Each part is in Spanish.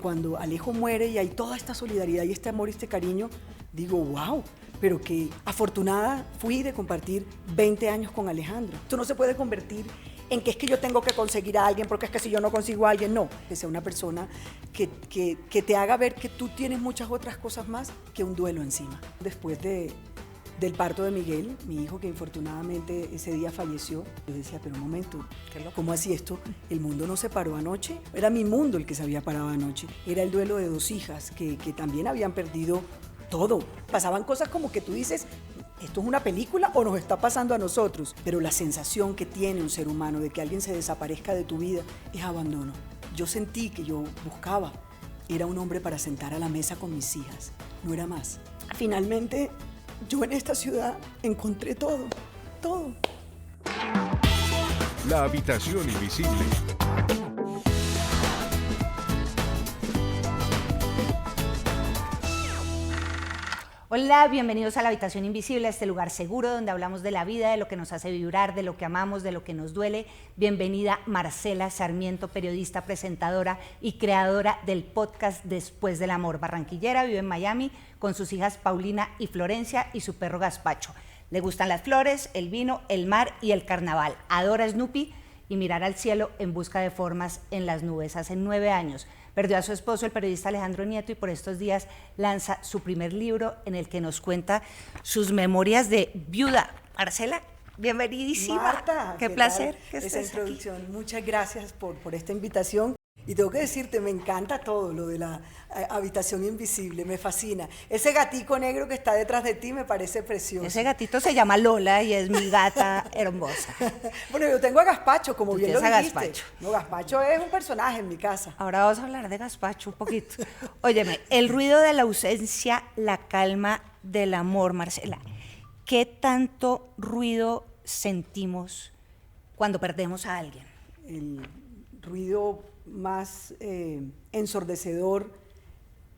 Cuando Alejo muere y hay toda esta solidaridad y este amor y este cariño, digo, wow, pero que afortunada fui de compartir 20 años con Alejandro. Esto no se puede convertir en que es que yo tengo que conseguir a alguien, porque es que si yo no consigo a alguien, no. Que sea una persona que te haga ver que tú tienes muchas otras cosas más que un duelo encima. Después del parto de Miguel, mi hijo que infortunadamente ese día falleció, yo decía, pero un momento, ¿cómo así esto? El mundo no se paró anoche, era mi mundo el que se había parado anoche. Era el duelo de 2 hijas que también habían perdido todo. Pasaban cosas como que tú dices, ¿esto es una película o nos está pasando a nosotros? Pero la sensación que tiene un ser humano de que alguien se desaparezca de tu vida es abandono. Yo sentí que yo buscaba, era un hombre para sentar a la mesa con mis hijas, no era más. Finalmente, yo en esta ciudad encontré todo. La habitación invisible. Hola, bienvenidos a La Habitación Invisible, este lugar seguro donde hablamos de la vida, de lo que nos hace vibrar, de lo que amamos, de lo que nos duele. Bienvenida Marcela Sarmiento, periodista, presentadora y creadora del podcast Después del Amor. Barranquillera, vive en Miami con sus hijas Paulina y Florencia y su perro Gazpacho. Le gustan las flores, el vino, el mar y el carnaval. Adora Snoopy y mirar al cielo en busca de formas en las nubes. Hace 9 años perdió a su esposo, el periodista Alejandro Nieto, y por estos días lanza su primer libro en el que nos cuenta sus memorias de viuda. Marcela, bienvenidísima. Marta, qué placer que esa estés introducción. aquí. Muchas gracias por esta invitación. Y tengo que decirte, me encanta todo lo de la habitación invisible, me fascina. Ese gatico negro que está detrás de ti me parece precioso. Ese gatito se llama Lola y es mi gata hermosa. Bueno, yo tengo a Gazpacho, como bien lo tienes a dijiste. Gazpacho. No, Gazpacho es un personaje en mi casa. Ahora vamos a hablar de Gazpacho un poquito. Óyeme, el ruido de la ausencia, la calma del amor, Marcela. ¿Qué tanto ruido sentimos cuando perdemos a alguien? El ruido más ensordecedor,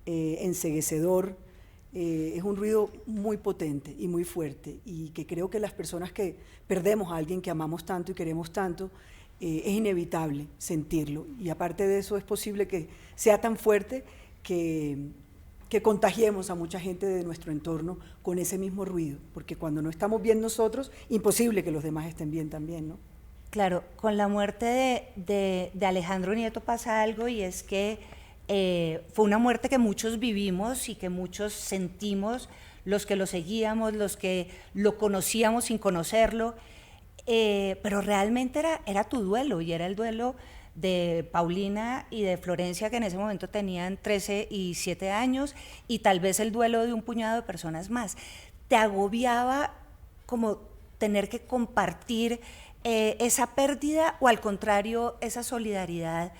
enceguecedor, es un ruido muy potente y muy fuerte, y que creo que las personas que perdemos a alguien que amamos tanto y queremos tanto, es inevitable sentirlo, y aparte de eso es posible que sea tan fuerte que contagiemos a mucha gente de nuestro entorno con ese mismo ruido, porque cuando no estamos bien nosotros, imposible que los demás estén bien también, ¿no? Claro, con la muerte de Alejandro Nieto pasa algo, y es que fue una muerte que muchos vivimos y que muchos sentimos, los que lo seguíamos, los que lo conocíamos sin conocerlo, pero realmente era tu duelo, y era el duelo de Paulina y de Florencia, que en ese momento tenían 13 y 7 años, y tal vez el duelo de un puñado de personas más. ¿Te agobiaba como tener que compartir esa pérdida, o al contrario, esa solidaridad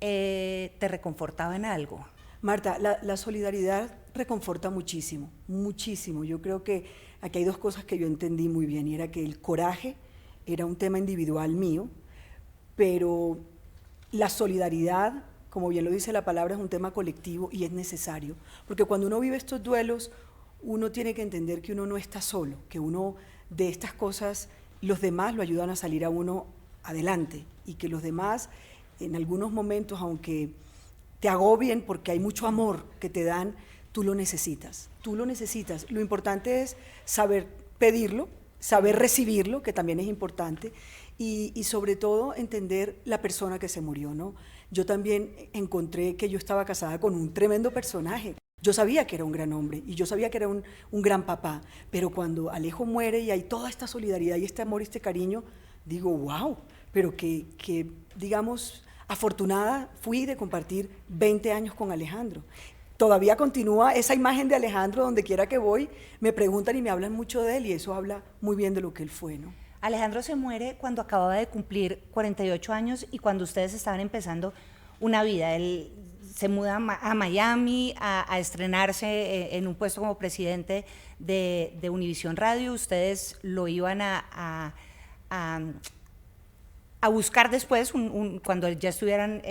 te reconfortaba en algo? Marta, la solidaridad reconforta muchísimo, muchísimo. Yo creo que aquí hay 2 cosas que yo entendí muy bien, y era que el coraje era un tema individual mío, pero la solidaridad, como bien lo dice la palabra, es un tema colectivo y es necesario, porque cuando uno vive estos duelos, uno tiene que entender que uno no está solo, que uno de estas cosas, los demás lo ayudan a salir a uno adelante, y que los demás en algunos momentos, aunque te agobien porque hay mucho amor que te dan, tú lo necesitas. Lo importante es saber pedirlo, saber recibirlo, que también es importante, y sobre todo entender la persona que se murió, ¿no? Yo también encontré que yo estaba casada con un tremendo personaje. Yo sabía que era un gran hombre y yo sabía que era un gran papá, pero cuando Alejo muere y hay toda esta solidaridad y este amor y este cariño, digo, wow, pero que digamos, afortunada fui de compartir 20 años con Alejandro. Todavía continúa esa imagen de Alejandro donde quiera que voy, me preguntan y me hablan mucho de él, y eso habla muy bien de lo que él fue, ¿no? Alejandro se muere cuando acababa de cumplir 48 años y cuando ustedes estaban empezando una vida. Él se muda a Miami a estrenarse en un puesto como presidente de Univisión Radio. Ustedes lo iban a buscar después, cuando ya estuvieran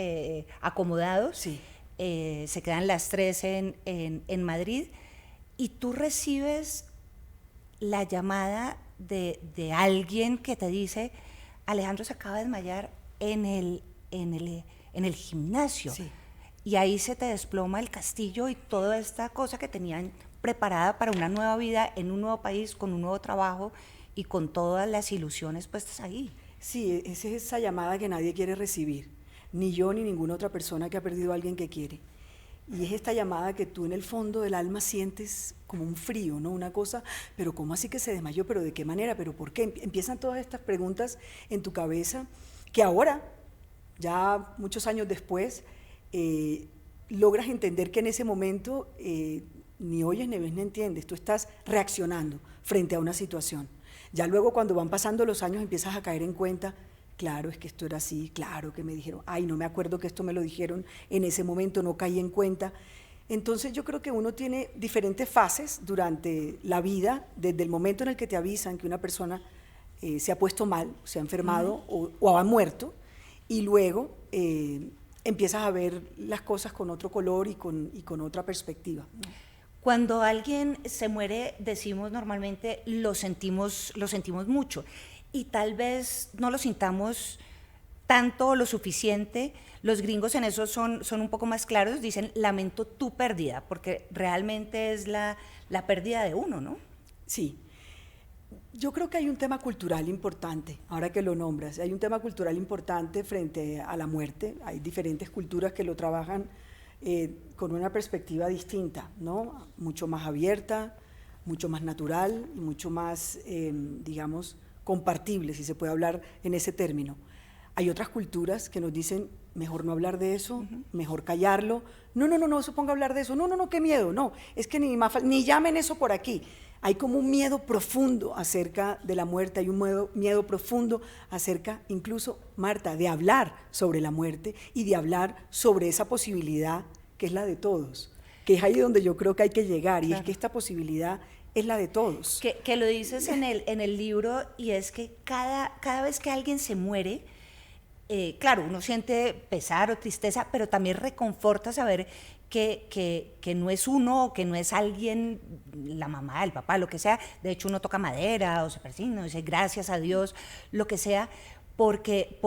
acomodados. Sí. Se quedan las 3 en Madrid, y tú recibes la llamada de alguien que te dice: Alejandro se acaba de desmayar en el gimnasio. Sí. y ahí se te desploma el castillo y toda esta cosa que tenían preparada para una nueva vida en un nuevo país, con un nuevo trabajo y con todas las ilusiones puestas ahí. Sí, es esa llamada que nadie quiere recibir, ni yo ni ninguna otra persona que ha perdido a alguien que quiere. Y es esta llamada que tú en el fondo del alma sientes como un frío, ¿no? Una cosa, pero ¿cómo así que se desmayó? ¿Pero de qué manera? ¿Pero por qué? Empiezan todas estas preguntas en tu cabeza que ahora, ya muchos años después, logras entender que en ese momento ni oyes, ni ves, ni entiendes. Tú estás reaccionando frente a una situación. Ya luego cuando van pasando los años empiezas a caer en cuenta, claro, es que esto era así, claro que me dijeron, ay, no me acuerdo que esto me lo dijeron en ese momento, no caí en cuenta. Entonces yo creo que uno tiene diferentes fases durante la vida, desde el momento en el que te avisan que una persona se ha puesto mal, se ha enfermado o ha muerto, y luego empiezas a ver las cosas con otro color y con otra perspectiva, ¿no? Cuando alguien se muere, decimos normalmente, lo sentimos mucho. Y tal vez no lo sintamos tanto o lo suficiente. Los gringos en eso son un poco más claros, dicen lamento tu pérdida, porque realmente es la pérdida de uno, ¿no? Sí. Yo creo que hay un tema cultural importante, ahora que lo nombras, hay un tema cultural importante frente a la muerte. Hay diferentes culturas que lo trabajan con una perspectiva distinta, ¿no? Mucho más abierta, mucho más natural y mucho más, digamos, compartible, si se puede hablar en ese término. Hay otras culturas que nos dicen, mejor no hablar de eso, mejor callarlo. No, se ponga a hablar de eso. No, qué miedo, no. Es que ni llamen eso por aquí. Hay como un miedo profundo acerca de la muerte, hay un miedo profundo acerca, incluso, Marta, de hablar sobre la muerte y de hablar sobre esa posibilidad que es la de todos, que es ahí donde yo creo que hay que llegar, claro. Y es que esta posibilidad es la de todos. Que lo dices en el libro, y es que cada vez que alguien se muere, claro, uno siente pesar o tristeza, pero también reconforta saber que no es uno, que no es alguien, la mamá, el papá, lo que sea. De hecho, uno toca madera o se persigna, dice gracias a Dios, lo que sea, porque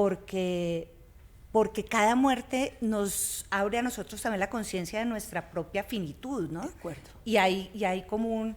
cada muerte nos abre a nosotros también la conciencia de nuestra propia finitud, ¿no? De acuerdo. Y hay como un,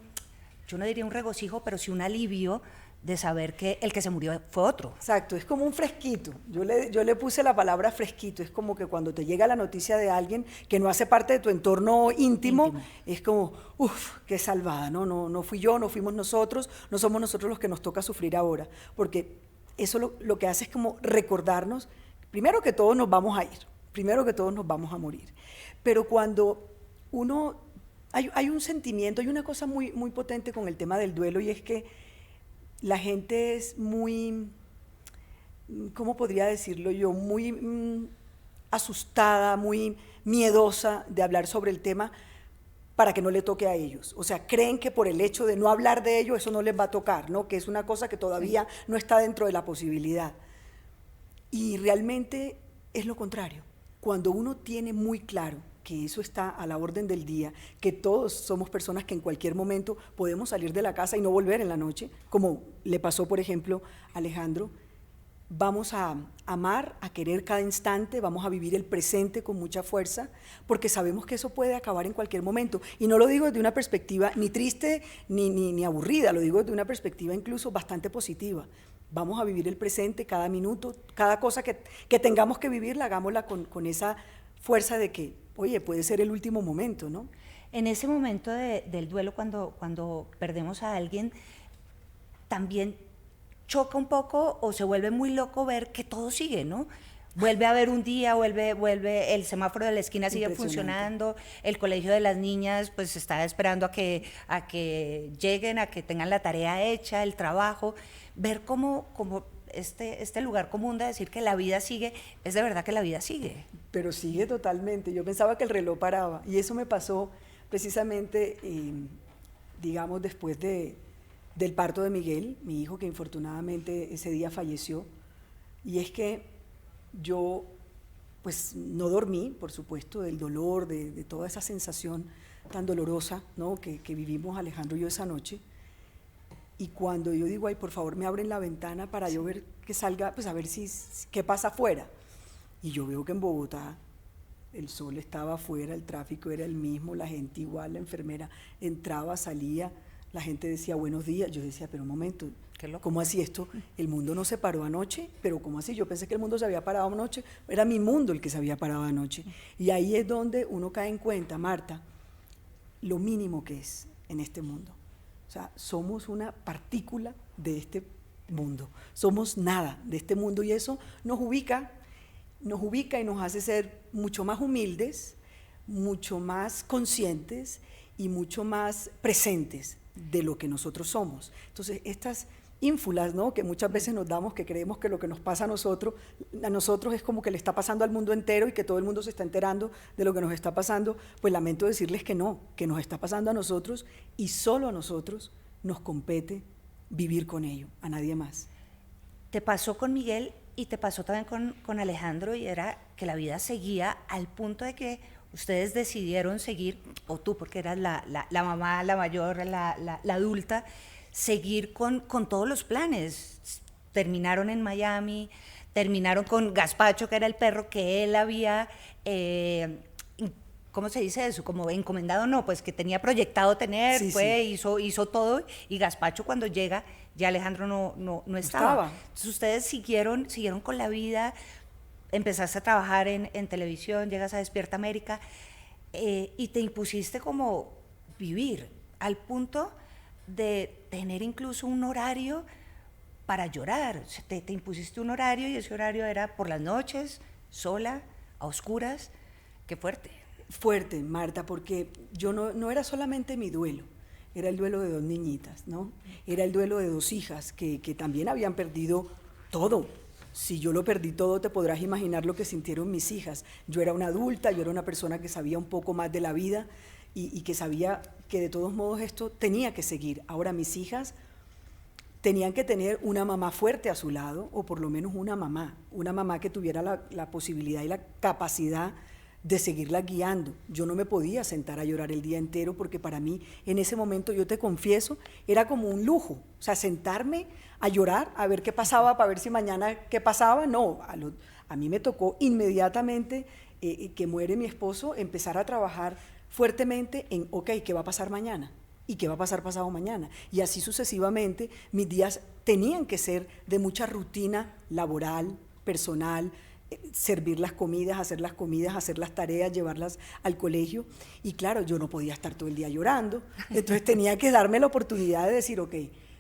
yo no diría un regocijo, pero sí un alivio de saber que el que se murió fue otro. Exacto, es como un fresquito. Yo le puse la palabra fresquito. Es como que cuando te llega la noticia de alguien que no hace parte de tu entorno íntimo. Es como, uff, qué salvada, no fui yo, no fuimos nosotros, no somos nosotros los que nos toca sufrir ahora. Porque eso lo que hace es como recordarnos, primero que todos nos vamos a ir, primero que todos nos vamos a morir. Pero cuando uno, hay un sentimiento, hay una cosa muy, muy potente con el tema del duelo, y es que la gente es muy, ¿cómo podría decirlo yo? Muy asustada, muy miedosa de hablar sobre el tema para que no le toque a ellos. O sea, creen que por el hecho de no hablar de ello, eso no les va a tocar, ¿no? Que es una cosa que todavía no está dentro de la posibilidad. Y realmente es lo contrario. Cuando uno tiene muy claro que eso está a la orden del día, que todos somos personas que en cualquier momento podemos salir de la casa y no volver en la noche, como le pasó, por ejemplo, a Alejandro, vamos a amar, a querer cada instante, vamos a vivir el presente con mucha fuerza, porque sabemos que eso puede acabar en cualquier momento. Y no lo digo desde una perspectiva ni triste ni aburrida, lo digo desde una perspectiva incluso bastante positiva. Vamos a vivir el presente cada minuto, cada cosa que tengamos que vivir, hagámosla con esa fuerza de que, oye, puede ser el último momento, ¿no? En ese momento del duelo, cuando perdemos a alguien, también choca un poco o se vuelve muy loco ver que todo sigue, ¿no? Vuelve a haber un día, vuelve el semáforo de la esquina sigue funcionando, el colegio de las niñas pues está esperando a que lleguen, a que tengan la tarea hecha, el trabajo, ver cómo este lugar común de decir que la vida sigue, es de verdad que la vida sigue. Pero sigue totalmente. Yo pensaba que el reloj paraba, y eso me pasó precisamente, digamos, después del parto de Miguel, mi hijo, que infortunadamente ese día falleció. Y es que yo pues no dormí, por supuesto, del dolor, de toda esa sensación tan dolorosa, ¿no? que vivimos Alejandro y yo esa noche. Y cuando yo digo, ay, por favor, me abren la ventana para yo ver que salga, pues a ver qué pasa afuera. Y yo veo que en Bogotá El sol estaba afuera, el tráfico era el mismo, la gente igual, la enfermera entraba, salía, la gente decía buenos días. Yo decía, pero un momento, ¿cómo así esto? El mundo no se paró anoche, pero ¿cómo así? Yo pensé que el mundo se había parado anoche, era mi mundo el que se había parado anoche. Y ahí es donde uno cae en cuenta, Marta, lo mínimo que es en este mundo. O sea, somos una partícula de este mundo, somos nada de este mundo, y eso nos ubica y nos hace ser mucho más humildes, mucho más conscientes y mucho más presentes de lo que nosotros somos. Entonces, estas ínfulas, ¿no?, que muchas veces nos damos, que creemos que lo que nos pasa a nosotros es como que le está pasando al mundo entero y que todo el mundo se está enterando de lo que nos está pasando, pues lamento decirles que no, que nos está pasando a nosotros y solo a nosotros nos compete vivir con ello, a nadie más. Te pasó con Miguel y te pasó también con Alejandro, y era que la vida seguía al punto de que ustedes decidieron seguir, o tú porque eras la mamá, la mayor, la adulta, seguir con todos los planes. Terminaron en Miami, terminaron con Gazpacho, que era el perro que él había, ¿cómo se dice eso? Como encomendado, no, pues que tenía proyectado tener, sí, pues sí. Hizo todo, y Gazpacho cuando llega, ya Alejandro no estaba. Entonces ustedes siguieron con la vida, empezaste a trabajar en televisión, llegas a Despierta América, y te impusiste como vivir, al punto de tener incluso un horario para llorar. O sea, te impusiste un horario, y ese horario era por las noches, sola, a oscuras. Qué fuerte. Fuerte, Marta, porque yo no era solamente mi duelo, era el duelo de 2 niñitas, ¿no? Era el duelo de 2 hijas que también habían perdido todo. Si yo lo perdí todo, te podrás imaginar lo que sintieron mis hijas. Yo era una adulta, yo era una persona que sabía un poco más de la vida y que sabía que de todos modos esto tenía que seguir. Ahora mis hijas tenían que tener una mamá fuerte a su lado, o por lo menos una mamá que tuviera la posibilidad y la capacidad de seguirla guiando. Yo no me podía sentar a llorar el día entero, porque para mí en ese momento, yo te confieso, era como un lujo. O sea, sentarme a llorar, a ver qué pasaba, para ver si mañana qué pasaba, no. A mí me tocó inmediatamente que muere mi esposo, empezar a trabajar fuertemente en, ok, ¿qué va a pasar mañana? ¿Y qué va a pasar pasado mañana? Y así sucesivamente, mis días tenían que ser de mucha rutina laboral, personal, servir las comidas, hacer las tareas, llevarlas al colegio. Y claro, yo no podía estar todo el día llorando, entonces tenía que darme la oportunidad de decir, ok,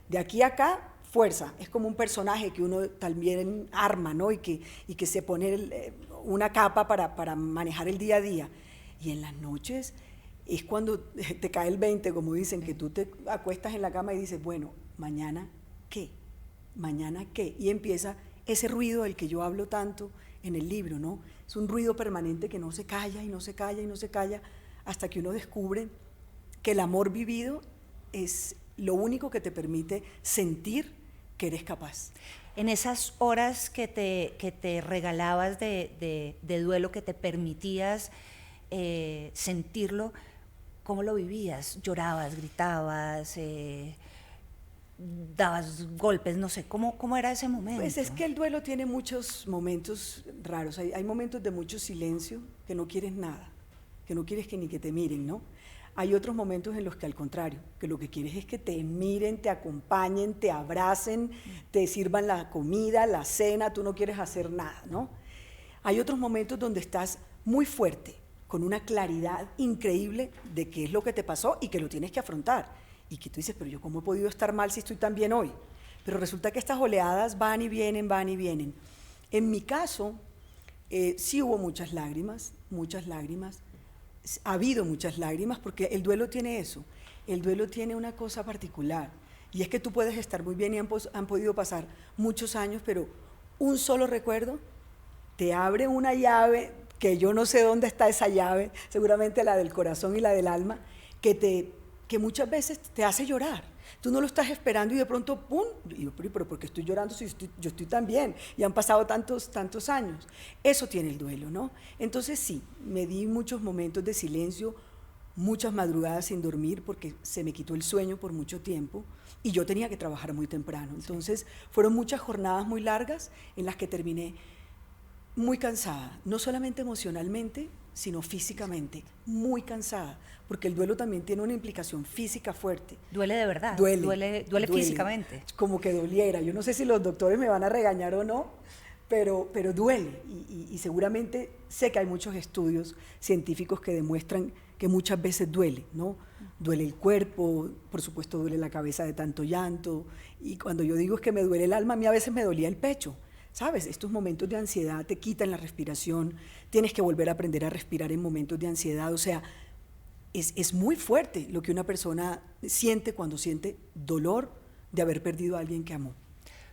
de aquí a acá, fuerza. Es como un personaje que uno también arma, ¿no? Y que se pone una capa para manejar el día a día. Y en las noches es cuando te cae el 20, como dicen, que tú te acuestas en la cama y dices, bueno, ¿mañana qué? ¿Mañana qué? Y empieza ese ruido del que yo hablo tanto en el libro, ¿no? Es un ruido permanente que no se calla y no se calla y no se calla, hasta que uno descubre que el amor vivido es lo único que te permite sentir que eres capaz. En esas horas que te regalabas de duelo, que te permitías sentirlo, ¿cómo lo vivías? ¿Llorabas, gritabas, dabas golpes? No sé, ¿cómo era ese momento? Pues es que el duelo tiene muchos momentos raros. Hay momentos de mucho silencio, que no quieres nada, que no quieres que ni que te miren, ¿no? Hay otros momentos en los que al contrario, que lo que quieres es que te miren, te acompañen, te abracen, te sirvan la comida, la cena, tú no quieres hacer nada, ¿no? Hay otros momentos donde estás muy fuerte, con una claridad increíble de qué es lo que te pasó y que lo tienes que afrontar. Y que tú dices, pero yo cómo he podido estar mal si estoy tan bien hoy. Pero resulta que estas oleadas van y vienen, van y vienen. En mi caso, sí hubo muchas lágrimas, ha habido muchas lágrimas, porque el duelo tiene eso, el duelo tiene una cosa particular, y es que tú puedes estar muy bien y han podido pasar muchos años, pero un solo recuerdo te abre una llave, que yo no sé dónde está esa llave, seguramente la del corazón y la del alma, que muchas veces te hace llorar. Tú no lo estás esperando y de pronto, ¡pum! Y yo, pero ¿por qué estoy llorando si yo estoy tan bien? Y han pasado tantos años. Eso tiene el duelo, ¿no? Entonces sí, me di muchos momentos de silencio, muchas madrugadas sin dormir, porque se me quitó el sueño por mucho tiempo y yo tenía que trabajar muy temprano. Entonces fueron muchas jornadas muy largas en las que terminé muy cansada, no solamente emocionalmente, sino físicamente, muy cansada, porque el duelo también tiene una implicación física fuerte. Duele de verdad, duele físicamente. Como que doliera. Yo no sé si los doctores me van a regañar o no, pero duele. Y seguramente sé que hay muchos estudios científicos que demuestran que muchas veces duele, ¿no? Duele el cuerpo, por supuesto duele la cabeza de tanto llanto, y cuando yo digo es que me duele el alma, a mí a veces me dolía el pecho, ¿sabes? Estos momentos de ansiedad te quitan la respiración, tienes que volver a aprender a respirar en momentos de ansiedad, o sea, es muy fuerte lo que una persona siente cuando siente dolor de haber perdido a alguien que amó.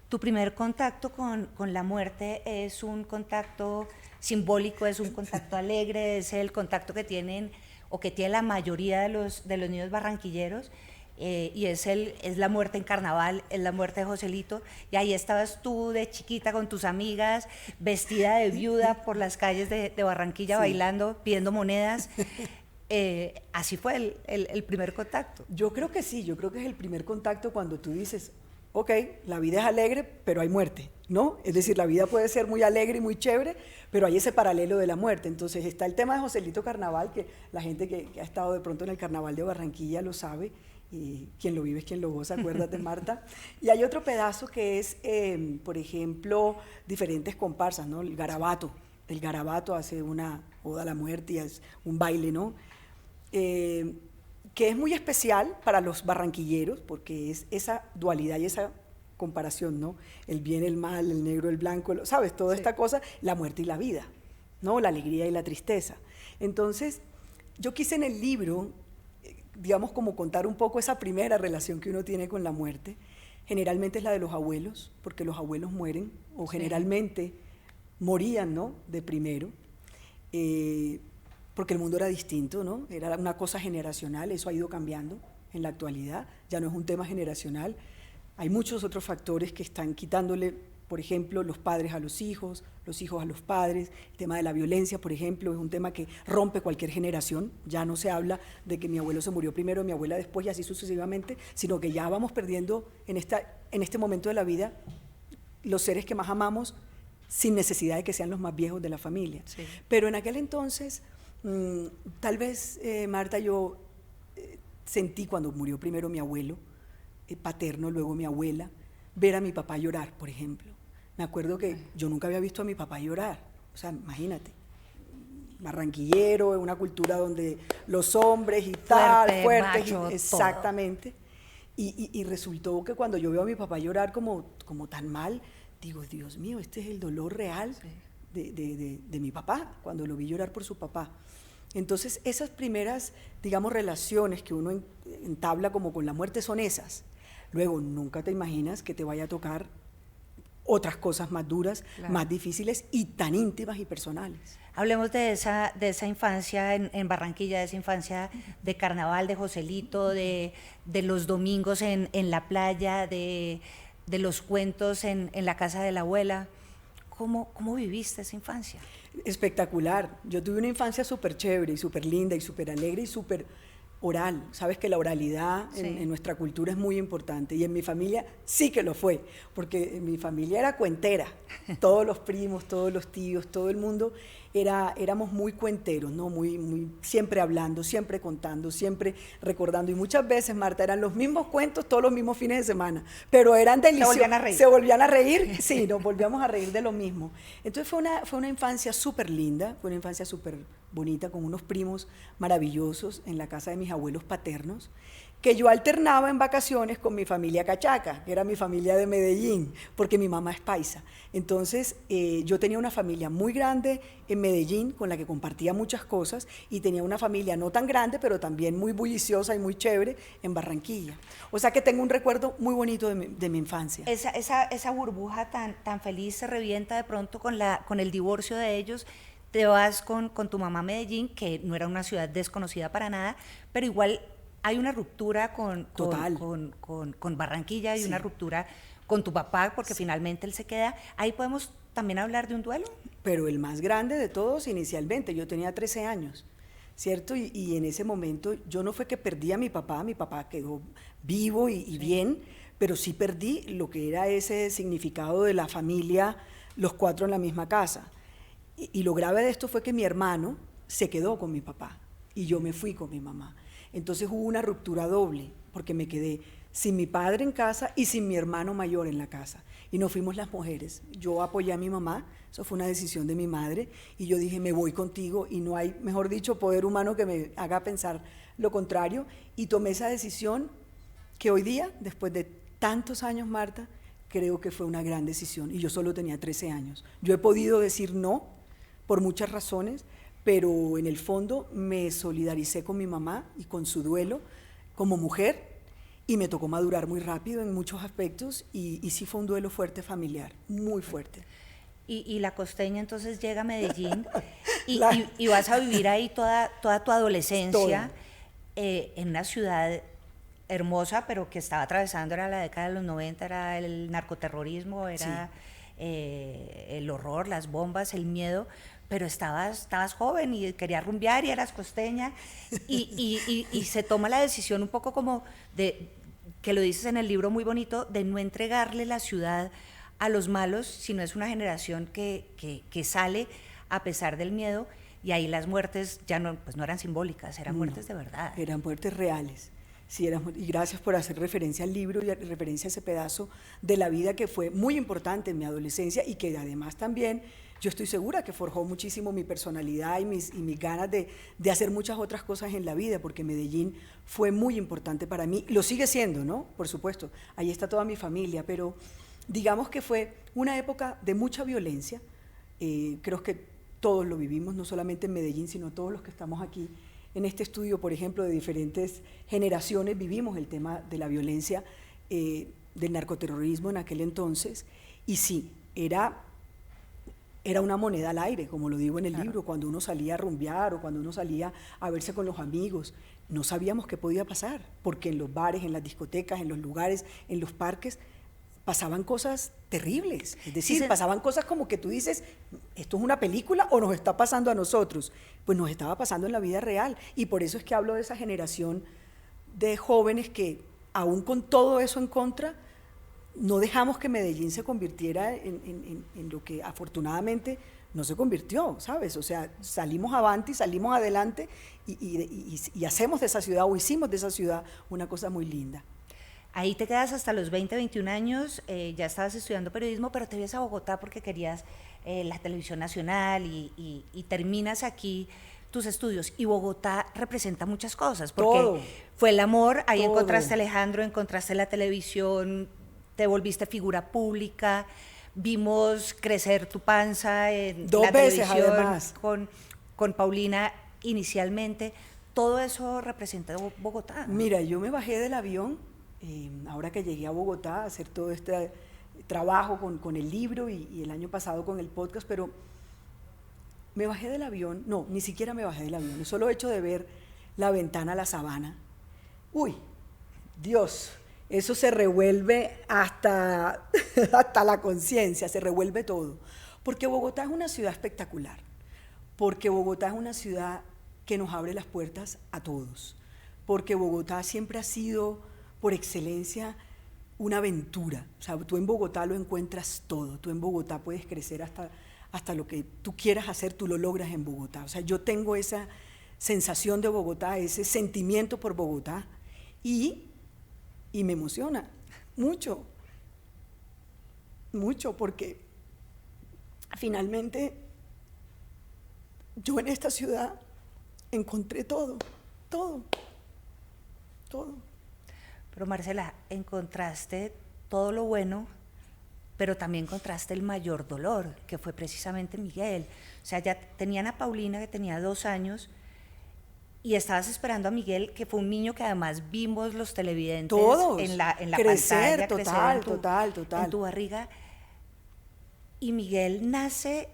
Tu primer contacto con la muerte es un contacto simbólico, es un contacto alegre, es el contacto que tienen o que tiene la mayoría de los niños barranquilleros, y es la muerte en carnaval, es la muerte de Joselito, y ahí estabas tú de chiquita con tus amigas, vestida de viuda por las calles de Barranquilla, sí, bailando, pidiendo monedas. Así fue el primer contacto. Yo creo que sí, yo creo que es el primer contacto cuando tú dices, ok, la vida es alegre, pero hay muerte, ¿no? Es decir, la vida puede ser muy alegre y muy chévere, pero hay ese paralelo de la muerte. Entonces está el tema de Joselito Carnaval, que la gente que ha estado de pronto en el Carnaval de Barranquilla lo sabe, y quien lo vive es quien lo goza, acuérdate, Marta. Y hay otro pedazo que es, por ejemplo, diferentes comparsas, ¿no? El garabato hace una oda a la muerte y es un baile, ¿no? Que es muy especial para los barranquilleros, porque es esa dualidad y esa comparación, ¿no? El bien, el mal, el negro, el blanco, ¿sabes? Toda esta cosa, la muerte y la vida, ¿no? La alegría y la tristeza. Entonces, yo quise en el libro, digamos, como contar un poco esa primera relación que uno tiene con la muerte. Generalmente es la de los abuelos, porque los abuelos mueren, o generalmente morían, ¿no? De primero. Porque el mundo era distinto, ¿no? Era una cosa generacional, eso ha ido cambiando en la actualidad, ya no es un tema generacional. Hay muchos otros factores que están quitándole, por ejemplo, los padres a los hijos a los padres. El tema de la violencia, por ejemplo, es un tema que rompe cualquier generación. Ya no se habla de que mi abuelo se murió primero, mi abuela después y así sucesivamente, sino que ya vamos perdiendo en este momento de la vida los seres que más amamos sin necesidad de que sean los más viejos de la familia. Sí. Pero en aquel entonces, tal vez, Marta, yo sentí cuando murió primero mi abuelo paterno, luego mi abuela, ver a mi papá llorar, por ejemplo. Me acuerdo que yo nunca había visto a mi papá llorar, o sea, imagínate, barranquillero, en una cultura donde los hombres y tal, fuertes, macho, exactamente, y resultó que cuando yo veo a mi papá llorar como tan mal, digo, Dios mío, este es el dolor real de mi papá, cuando lo vi llorar por su papá. Entonces, esas primeras, digamos, relaciones que uno entabla como con la muerte son esas. Luego, nunca te imaginas que te vaya a tocar otras cosas más duras, claro, más difíciles y tan íntimas y personales. Hablemos de esa infancia en Barranquilla, de esa infancia de carnaval, de Joselito, de los domingos en la playa, de los cuentos en la casa de la abuela. ¿Cómo viviste esa infancia? Espectacular. Yo tuve una infancia súper chévere y súper linda y súper alegre y súper oral. Sabes que la oralidad en nuestra cultura es muy importante y en mi familia sí que lo fue, porque mi familia era cuentera. Todos los primos, todos los tíos, todo el mundo éramos muy cuenteros, ¿no? Muy, siempre hablando, siempre contando, siempre recordando. Y muchas veces, Marta, eran los mismos cuentos todos los mismos fines de semana, pero eran deliciosos. Se volvían a reír, sí, nos volvíamos a reír de lo mismo. Entonces fue una infancia súper linda, fue una infancia súper bonita, con unos primos maravillosos en la casa de mis abuelos paternos, que yo alternaba en vacaciones con mi familia cachaca, que era mi familia de Medellín, porque mi mamá es paisa. Entonces, yo tenía una familia muy grande en Medellín, con la que compartía muchas cosas, y tenía una familia no tan grande, pero también muy bulliciosa y muy chévere en Barranquilla. O sea que tengo un recuerdo muy bonito de mi infancia. Esa burbuja tan feliz se revienta de pronto con el divorcio de ellos. Te vas con tu mamá a Medellín, que no era una ciudad desconocida para nada, pero igual hay una ruptura con Barranquilla, hay una ruptura con tu papá, porque finalmente él se queda. Ahí podemos también hablar de un duelo. Pero el más grande de todos inicialmente, yo tenía 13 años, ¿cierto? Y en ese momento yo no fue que perdí a mi papá quedó vivo y bien, pero sí perdí lo que era ese significado de la familia, los cuatro en la misma casa. Y lo grave de esto fue que mi hermano, se quedó con mi papá y yo me fui con mi mamá. Entonces hubo una ruptura doble, porque me quedé sin mi padre en casa y sin mi hermano mayor en la casa. Y nos fuimos las mujeres. Yo apoyé a mi mamá, eso fue una decisión de mi madre, y yo dije, me voy contigo, y no hay, mejor dicho, poder humano que me haga pensar lo contrario, y tomé esa decisión que hoy día, después de tantos años, Marta, creo que fue una gran decisión, y yo solo tenía 13 años. Yo he podido decir no por muchas razones, pero en el fondo me solidaricé con mi mamá y con su duelo como mujer, y me tocó madurar muy rápido en muchos aspectos, y sí fue un duelo fuerte familiar, muy fuerte. Y la costeña entonces llega a Medellín y vas a vivir ahí toda tu adolescencia, en una ciudad hermosa, pero que estaba atravesando, era la década de los 90, era el narcoterrorismo, era el horror, las bombas, el miedo, pero estabas joven y querías rumbear y eras costeña, y se toma la decisión un poco como de, que lo dices en el libro muy bonito, de no entregarle la ciudad a los malos, sino es una generación que sale a pesar del miedo, y ahí las muertes ya no, pues no eran simbólicas, eran muertes de verdad. Eran muertes reales. Sí, y gracias por hacer referencia al libro y referencia a ese pedazo de la vida que fue muy importante en mi adolescencia, y que además también yo estoy segura que forjó muchísimo mi personalidad y mis ganas de hacer muchas otras cosas en la vida, porque Medellín fue muy importante para mí, lo sigue siendo, ¿no? Por supuesto, ahí está toda mi familia, pero digamos que fue una época de mucha violencia. Creo que todos lo vivimos, no solamente en Medellín, sino todos los que estamos aquí en este estudio, por ejemplo, de diferentes generaciones, vivimos el tema de la violencia, del narcoterrorismo en aquel entonces, y sí, era una moneda al aire, como lo digo en el libro, cuando uno salía a rumbear o cuando uno salía a verse con los amigos, no sabíamos qué podía pasar, porque en los bares, en las discotecas, en los lugares, en los parques, pasaban cosas terribles, es decir, pasaban cosas como que tú dices, ¿esto es una película o nos está pasando a nosotros? Pues nos estaba pasando en la vida real, y por eso es que hablo de esa generación de jóvenes que, aún con todo eso en contra, no dejamos que Medellín se convirtiera en lo que afortunadamente no se convirtió, ¿sabes? O sea, salimos avante, salimos adelante, y hacemos de esa ciudad, o hicimos de esa ciudad, una cosa muy linda. Ahí te quedas hasta los 20, 21 años, ya estabas estudiando periodismo, pero te vienes a Bogotá porque querías la televisión nacional, y terminas aquí tus estudios. Y Bogotá representa muchas cosas, porque todo. Fue el amor, ahí todo. Encontraste a Alejandro, encontraste la televisión, te volviste figura pública, vimos crecer tu panza en Dos la veces, televisión, además. Con Paulina inicialmente. Todo eso representa Bogotá. Mira, yo me bajé del avión, ahora que llegué a Bogotá a hacer todo este trabajo con el libro y el año pasado con el podcast, pero me bajé del avión, no, ni siquiera me bajé del avión, el solo hecho de ver la ventana a la sabana, uy, Dios, eso se revuelve hasta la conciencia, se revuelve todo, porque Bogotá es una ciudad espectacular, porque Bogotá es una ciudad que nos abre las puertas a todos, porque Bogotá siempre ha sido, por excelencia, una aventura. O sea, tú en Bogotá lo encuentras todo, tú en Bogotá puedes crecer hasta lo que tú quieras hacer, tú lo logras en Bogotá. O sea, yo tengo esa sensación de Bogotá, ese sentimiento por Bogotá, y me emociona mucho, porque finalmente yo en esta ciudad encontré todo. Pero Marcela, encontraste todo lo bueno, pero también encontraste el mayor dolor, que fue precisamente Miguel. O sea, ya tenían a Paulina, que tenía 2 años, y estabas esperando a Miguel, que fue un niño que además vimos los televidentes todos, en la crecer, pantalla, total. En tu barriga. Y Miguel nace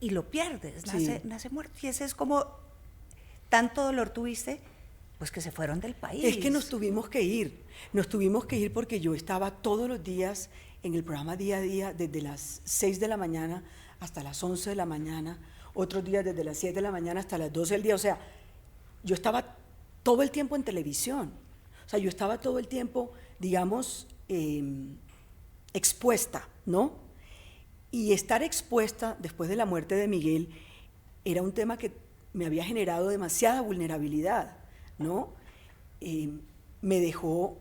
y lo pierdes, nace muerto. Y ese es como, tanto dolor tuviste, pues que se fueron del país. Es que nos tuvimos que ir porque yo estaba todos los días en el programa Día a Día, desde las 6 de la mañana hasta las 11 de la mañana, otros días desde las 7 de la mañana hasta las 12 del día, o sea, yo estaba todo el tiempo en televisión, o sea, yo estaba todo el tiempo, digamos, expuesta, ¿no? Y estar expuesta después de la muerte de Miguel era un tema que me había generado demasiada vulnerabilidad, ¿no? Me dejó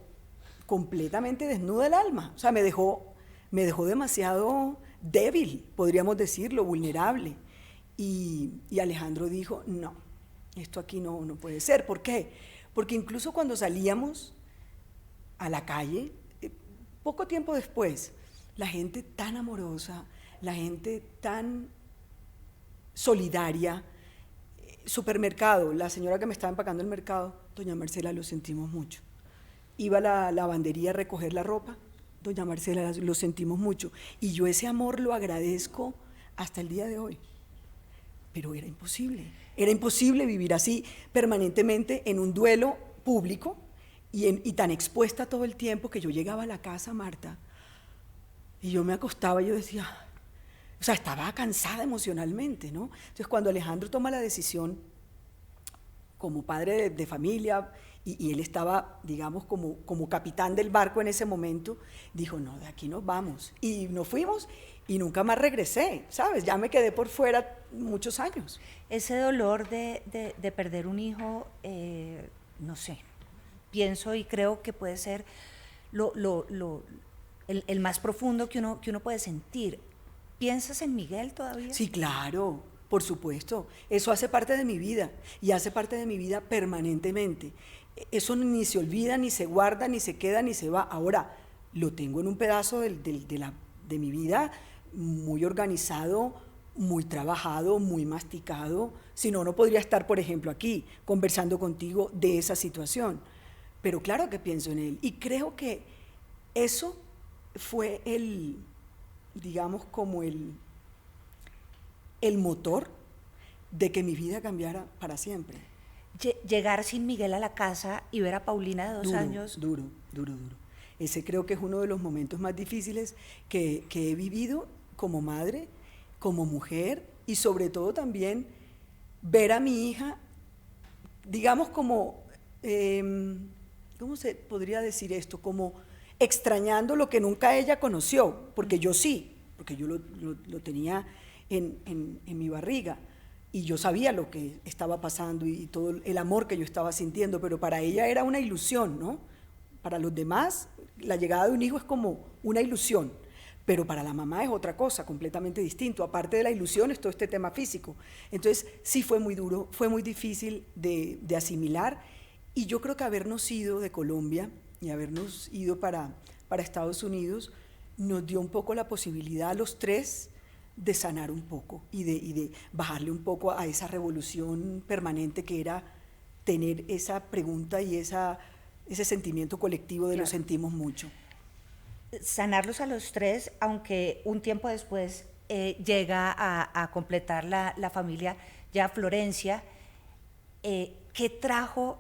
completamente desnuda el alma, o sea, me dejó demasiado débil, podríamos decirlo, vulnerable. Y Alejandro dijo, no, esto aquí no puede ser. ¿Por qué? Porque incluso cuando salíamos a la calle, poco tiempo después, la gente tan amorosa, la gente tan solidaria, supermercado, la señora que me estaba empacando el mercado, doña Marcela, lo sentimos mucho. Iba a la lavandería a recoger la ropa, doña Marcela, lo sentimos mucho. Y yo ese amor lo agradezco hasta el día de hoy. Pero era imposible vivir así permanentemente en un duelo público y tan expuesta todo el tiempo que yo llegaba a la casa, Marta, y yo me acostaba y yo decía, o sea, estaba cansada emocionalmente, ¿no? Entonces cuando Alejandro toma la decisión como padre de familia, y él estaba, digamos, como capitán del barco en ese momento, dijo, no, de aquí nos vamos. Y nos fuimos y nunca más regresé, ¿sabes? Ya me quedé por fuera muchos años. Ese dolor de perder un hijo, no sé, pienso y creo que puede ser el más profundo que uno puede sentir. ¿Piensas en Miguel todavía? Sí, claro, por supuesto. Eso hace parte de mi vida y hace parte de mi vida permanentemente. Eso ni se olvida, ni se guarda, ni se queda, ni se va. Ahora, lo tengo en un pedazo de mi vida muy organizado, muy trabajado, muy masticado. Si no, no podría estar, por ejemplo, aquí conversando contigo de esa situación. Pero claro que pienso en él. Y creo que eso fue digamos, como el motor de que mi vida cambiara para siempre. Llegar sin Miguel a la casa y ver a Paulina de 2 años. Duro. Ese creo que es uno de los momentos más difíciles que he vivido como madre, como mujer, y sobre todo también ver a mi hija, digamos como, ¿cómo se podría decir esto? Como extrañando lo que nunca ella conoció, porque yo sí, porque yo lo tenía en mi barriga. Y yo sabía lo que estaba pasando y todo el amor que yo estaba sintiendo, pero para ella era una ilusión, ¿no? Para los demás, la llegada de un hijo es como una ilusión, pero para la mamá es otra cosa, completamente distinto. Aparte de la ilusión es todo este tema físico. Entonces, sí fue muy duro, fue muy difícil de asimilar, y yo creo que habernos ido de Colombia y habernos ido para Estados Unidos nos dio un poco la posibilidad a los 3 de sanar un poco y de bajarle un poco a esa revolución permanente que era tener esa pregunta y ese sentimiento colectivo de claro. Lo sentimos mucho. Sanarlos a los 3, aunque un tiempo después llega a completar la familia ya Florencia. ¿Qué trajo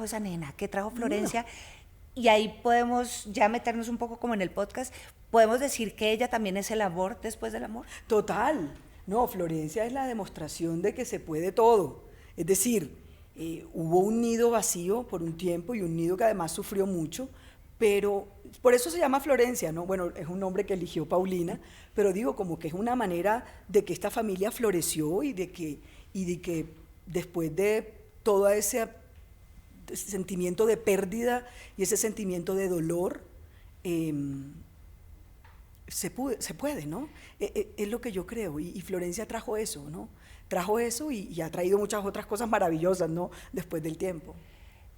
esa nena? ¿Qué trajo Florencia? Y ahí podemos ya meternos un poco como en el podcast. ¿Podemos decir que ella también es el amor después del amor? Total. No, Florencia es la demostración de que se puede todo. Es decir, hubo un nido vacío por un tiempo y un nido que además sufrió mucho, pero por eso se llama Florencia, ¿no? Bueno, es un nombre que eligió Paulina, pero digo como que es una manera de que esta familia floreció y de que después de todo ese sentimiento de pérdida y ese sentimiento de dolor, se puede, ¿no? Es lo que yo creo, y Florencia trajo eso, ¿no? Trajo eso y ha traído muchas otras cosas maravillosas, ¿no? Después del tiempo.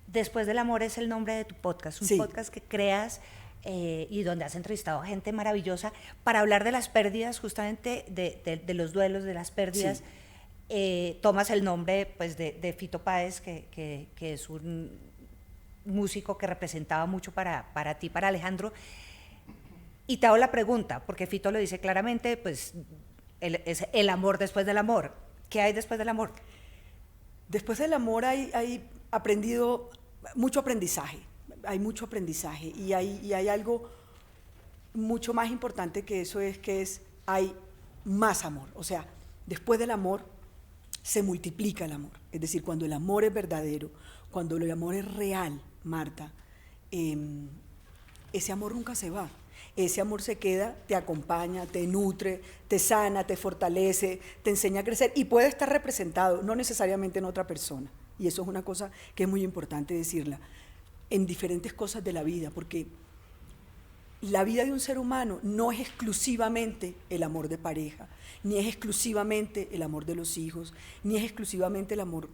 Después del amor es el nombre de tu podcast, un podcast que creas y donde has entrevistado a gente maravillosa para hablar de las pérdidas, justamente de los duelos, de las pérdidas. Tomas el nombre pues, de Fito Páez, que es un músico que representaba mucho para ti, para Alejandro. Y te hago la pregunta, porque Fito lo dice claramente, pues es el amor después del amor. ¿Qué hay después del amor? Después del amor hay aprendido mucho aprendizaje, hay mucho aprendizaje y hay algo mucho más importante que eso, hay más amor. O sea, después del amor se multiplica el amor. Es decir, cuando el amor es verdadero, cuando el amor es real, Marta, ese amor nunca se va. Ese amor se queda, te acompaña, te nutre, te sana, te fortalece, te enseña a crecer y puede estar representado, no necesariamente en otra persona. Y eso es una cosa que es muy importante decirla, en diferentes cosas de la vida, porque la vida de un ser humano no es exclusivamente el amor de pareja, ni es exclusivamente el amor de los hijos, ni es exclusivamente el amor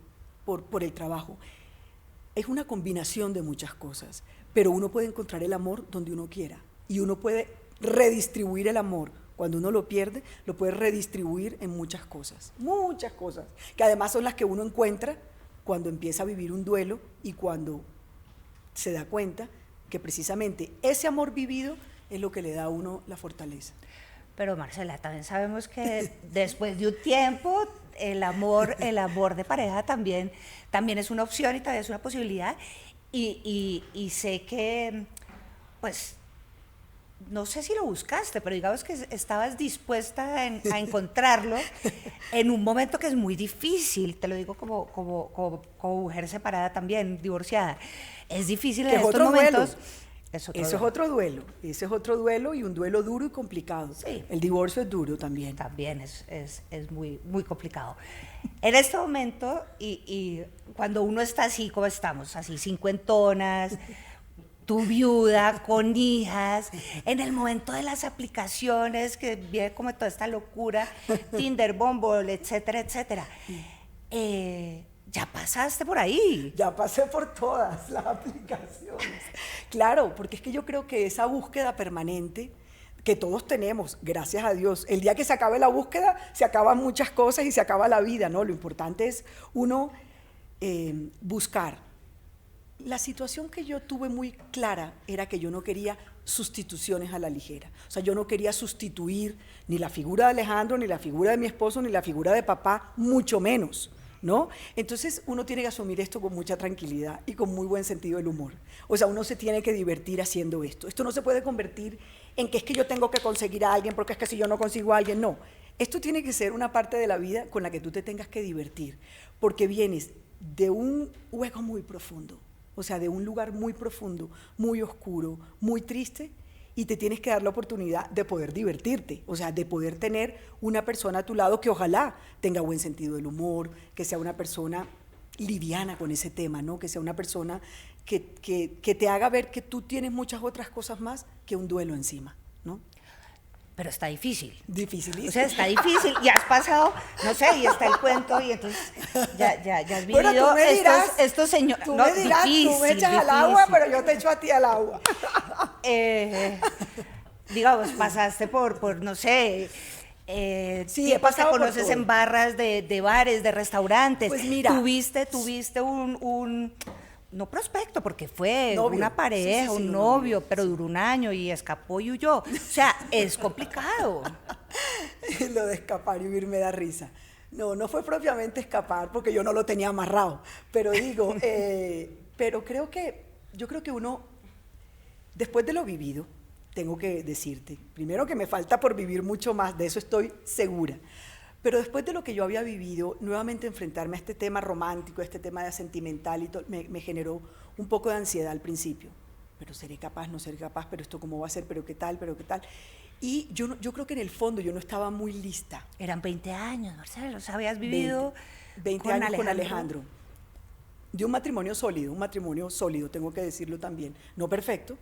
por el trabajo. Es una combinación de muchas cosas, pero uno puede encontrar el amor donde uno quiera y uno puede redistribuir el amor. Cuando uno lo pierde, lo puede redistribuir en muchas cosas, que además son las que uno encuentra cuando empieza a vivir un duelo y cuando se da cuenta que precisamente ese amor vivido es lo que le da a uno la fortaleza. Pero Marcela, también sabemos que después de un tiempo el amor de pareja también es una opción y también es una posibilidad y sé que, pues, no sé si lo buscaste, pero digamos que estabas dispuesta a encontrarlo en un momento que es muy difícil, te lo digo como mujer separada también, divorciada. Es difícil en estos momentos. Eso es otro duelo, ese es otro duelo y un duelo duro y complicado. Sí. El divorcio es duro también. También es muy, muy complicado. En este momento, y cuando uno está así como estamos, así cincuentonas, tu viuda, con hijas, en el momento de las aplicaciones, que viene como toda esta locura, Tinder, Bumble, etcétera, etcétera. Ya pasaste por ahí. Ya pasé por todas las aplicaciones. Claro, porque es que yo creo que esa búsqueda permanente que todos tenemos, gracias a Dios, el día que se acabe la búsqueda, se acaban muchas cosas y se acaba la vida, ¿no? Lo importante es uno buscar. La situación que yo tuve muy clara era que yo no quería sustituciones a la ligera. O sea, yo no quería sustituir ni la figura de Alejandro, ni la figura de mi esposo, ni la figura de papá, mucho menos, ¿no? Entonces uno tiene que asumir esto con mucha tranquilidad y con muy buen sentido del humor. O sea, uno se tiene que divertir haciendo esto. Esto no se puede convertir en que es que yo tengo que conseguir a alguien porque es que si yo no consigo a alguien, no. Esto tiene que ser una parte de la vida con la que tú te tengas que divertir, porque vienes de un hueco muy profundo. O sea, de un lugar muy profundo, muy oscuro, muy triste, y te tienes que dar la oportunidad de poder divertirte, o sea, de poder tener una persona a tu lado que ojalá tenga buen sentido del humor, que sea una persona liviana con ese tema, ¿no? Que sea una persona que te haga ver que tú tienes muchas otras cosas más que un duelo encima, ¿no? Pero está difícil. Dificilísimo. O sea, está difícil. Y has pasado, no sé, y está el cuento, y entonces ya has vivido bueno, tú me dirás, estos señores. Tú no, me dirás, difícil, tú me echas difícil. al agua, pero yo te echo a ti al agua. Digamos, pasaste por no sé, sí, he pasado te conoces en barras de bares, de restaurantes. Pues mira. Tuviste un no prospecto, porque fue novio. una pareja, Sí, un novio, pero duró un año y escapó y huyó. O sea, es complicado. Lo de escapar y huir me da risa. No fue propiamente escapar, porque yo no lo tenía amarrado, pero digo, pero yo creo que uno, después de lo vivido, tengo que decirte, primero que me falta por vivir mucho más, de eso estoy segura, pero después de lo que yo había vivido, nuevamente enfrentarme a este tema romántico, a este tema de sentimental y todo, me generó un poco de ansiedad al principio. Pero seré capaz, no seré capaz, pero esto cómo va a ser, pero qué tal. Y yo creo que en el fondo yo no estaba muy lista. Eran 20 años, Marcelo, o sea, habías vivido 20 años con Alejandro. De un matrimonio sólido, tengo que decirlo también. No perfecto,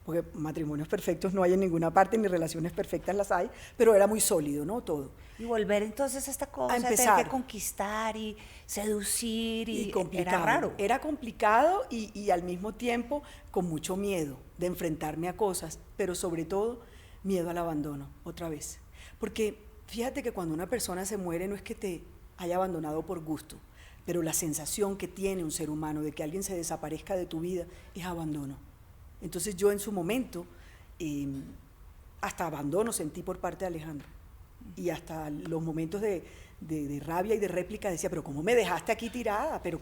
porque matrimonios perfectos no hay en ninguna parte, ni relaciones perfectas las hay, pero era muy sólido, ¿no? Todo. Y volver entonces a esta cosa, tener que conquistar y seducir, y complicado. Era raro. Era complicado y al mismo tiempo con mucho miedo de enfrentarme a cosas, pero sobre todo miedo al abandono, otra vez. Porque fíjate que cuando una persona se muere no es que te haya abandonado por gusto, pero la sensación que tiene un ser humano de que alguien se desaparezca de tu vida es abandono. Entonces yo en su momento hasta abandono sentí por parte de Alejandro, y hasta los momentos de rabia y de réplica decía, pero ¿cómo me dejaste aquí tirada? Pero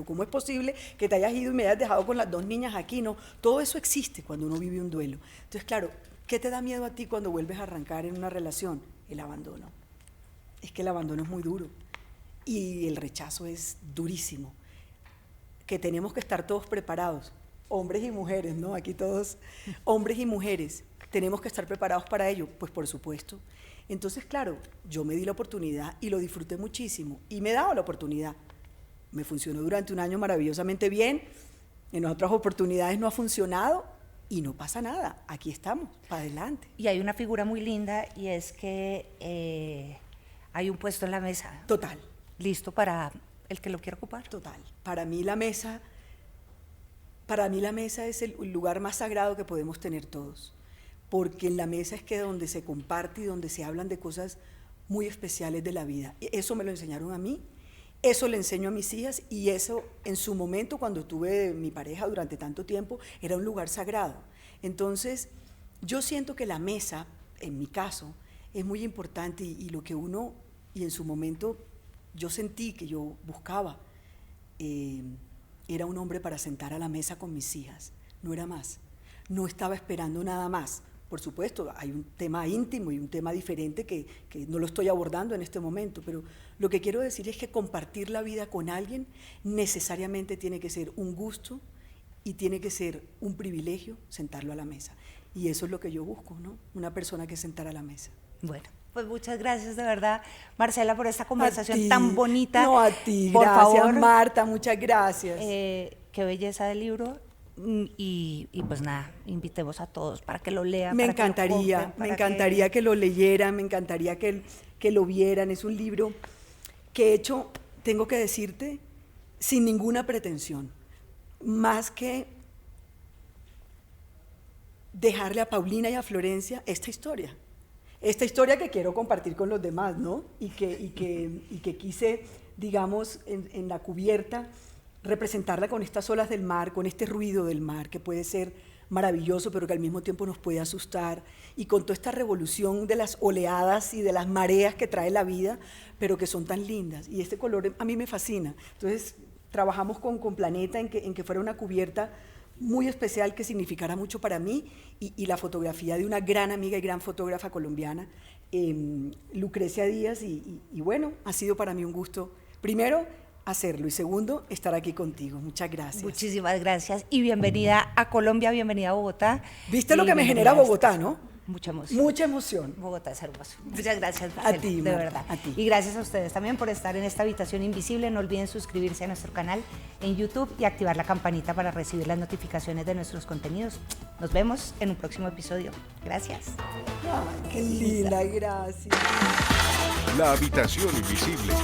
¿cómo es posible que te hayas ido y me hayas dejado con las 2 niñas aquí? No, todo eso existe cuando uno vive un duelo. Entonces, claro, ¿qué te da miedo a ti cuando vuelves a arrancar en una relación? El abandono. Es que el abandono es muy duro y el rechazo es durísimo, que tenemos que estar todos preparados, hombres y mujeres, ¿no? Aquí todos, hombres y mujeres, ¿Tenemos que estar preparados para ello? Pues por supuesto. Entonces, claro, yo me di la oportunidad y lo disfruté muchísimo. Y me he dado la oportunidad. Me funcionó durante un año maravillosamente bien. En otras oportunidades no ha funcionado y no pasa nada. Aquí estamos, para adelante. Y hay una figura muy linda y es que hay un puesto en la mesa. Total. Listo para el que lo quiera ocupar. Total. Para mí la mesa es el lugar más sagrado que podemos tener todos. Porque en la mesa es que donde se comparte y donde se hablan de cosas muy especiales de la vida. Eso me lo enseñaron a mí, eso le enseño a mis hijas y eso en su momento cuando tuve mi pareja durante tanto tiempo era un lugar sagrado. Entonces yo siento que la mesa, en mi caso, es muy importante y lo que uno, y en su momento yo sentí que yo buscaba, era un hombre para sentar a la mesa con mis hijas, no era más, no estaba esperando nada más. Por supuesto, hay un tema íntimo y un tema diferente que no lo estoy abordando en este momento, pero lo que quiero decir es que compartir la vida con alguien necesariamente tiene que ser un gusto y tiene que ser un privilegio sentarlo a la mesa. Y eso es lo que yo busco, ¿no? Una persona que sentara a la mesa. Bueno, pues muchas gracias de verdad, Marcela, por esta conversación tan bonita. No, a ti, por gracias, favor, Marta, muchas gracias. Qué belleza del libro. Y pues nada, invitemos a todos para que lo lean. Me encantaría que lo leyeran, me encantaría que lo vieran. Es un libro que he hecho, tengo que decirte, sin ninguna pretensión, más que dejarle a Paulina y a Florencia esta historia que quiero compartir con los demás, ¿no? Y que quise, digamos, en la cubierta, representarla con estas olas del mar, con este ruido del mar, que puede ser maravilloso, pero que al mismo tiempo nos puede asustar, y con toda esta revolución de las oleadas y de las mareas que trae la vida, pero que son tan lindas. Y este color a mí me fascina. Entonces, trabajamos con Planeta en que fuera una cubierta muy especial que significara mucho para mí, y la fotografía de una gran amiga y gran fotógrafa colombiana, Lucrecia Díaz, y bueno, ha sido para mí un gusto, primero, hacerlo, y segundo, estar aquí contigo. Muchas gracias. Muchísimas gracias y bienvenida a Colombia, bienvenida a Bogotá. ¿Viste lo que me genera Bogotá, no? Mucha emoción. Mucha emoción. Bogotá es hermoso. Muchas gracias, a ti, de Marta, verdad. a ti. Y gracias a ustedes también por estar en esta habitación invisible. No olviden suscribirse a nuestro canal en YouTube y activar la campanita para recibir las notificaciones de nuestros contenidos. Nos vemos en un próximo episodio. Gracias. Ay, qué linda, gracias. La habitación invisible.